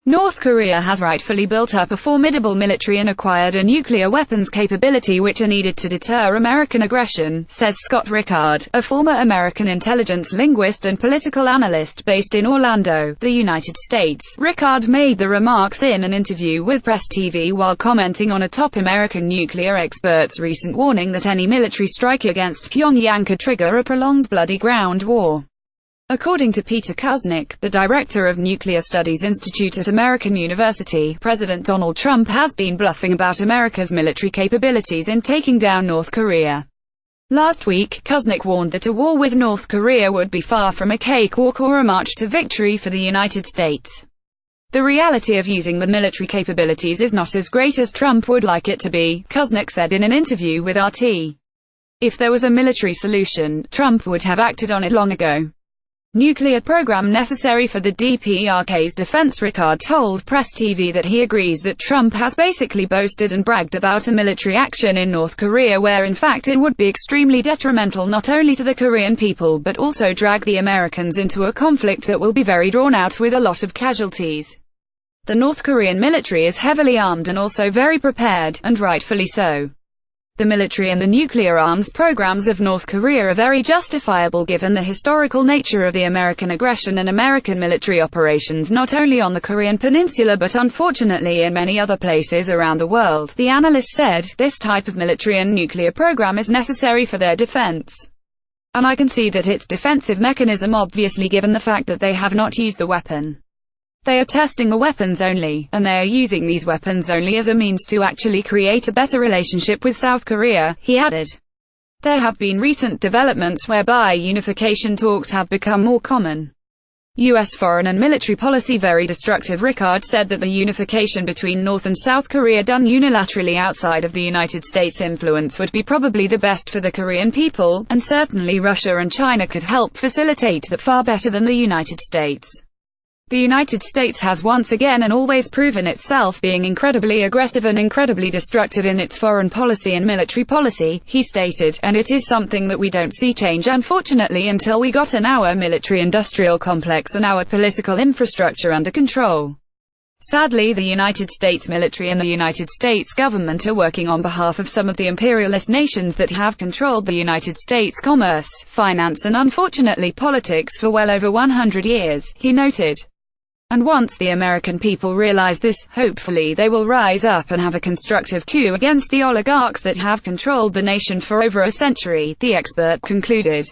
North Korea has rightfully built up a formidable military and acquired a nuclear weapons capability which are needed to deter American aggression, says Scott Rickard, a former American intelligence linguist and political analyst based in Orlando, the United States. Rickard made the remarks in an interview with PressTV while commenting on a top American nuclear expert's recent warning that any military strike against Pyongyang could trigger a prolonged bloody ground war. According to Peter Kuznick, the director of Nuclear Studies Institute at American University, President Donald Trump has been bluffing about America's military capabilities in taking down North Korea. Last week, Kuznick warned that a war with North Korea would be far from a cakewalk or a march to victory for the United States. The reality of using the military capabilities is not as great as Trump would like it to be, Kuznick said in an interview with RT. If there was a military solution, Trump would have acted on it long ago. Nuclear program necessary for the DPRK's defense. Rickard told PressTV that he agrees that Trump has basically boasted and bragged about a military action in North Korea where in fact it would be extremely detrimental not only to the Korean people but also drag the Americans into a conflict that will be very drawn out with a lot of casualties. The North Korean military is heavily armed and also very prepared, and rightfully so. The military and the nuclear arms programs of North Korea are very justifiable given the historical nature of the American aggression and American military operations not only on the Korean peninsula but unfortunately in many other places around the world. The analyst said, this type of military and nuclear program is necessary for their defense. And I can see that it's defensive mechanism obviously given the fact that they have not used the weapon. They are testing the weapons only, and they are using these weapons only as a means to actually create a better relationship with South Korea, he added. There have been recent developments whereby unification talks have become more common. U.S. foreign and military policy very destructive. Rickard said that the unification between North and South Korea done unilaterally outside of the United States' influence would be probably the best for the Korean people, and certainly Russia and China could help facilitate that far better than the United States. The United States has once again and always proven itself being incredibly aggressive and incredibly destructive in its foreign policy and military policy, he stated, and it is something that we don't see change unfortunately until we gotten our military-industrial complex and our political infrastructure under control. Sadly, the United States military and the United States government are working on behalf of some of the imperialist nations that have controlled the United States commerce, finance and unfortunately politics for well over 100 years, he noted. And once the American people realize this, hopefully they will rise up and have a constructive coup against the oligarchs that have controlled the nation for over a century, the expert concluded.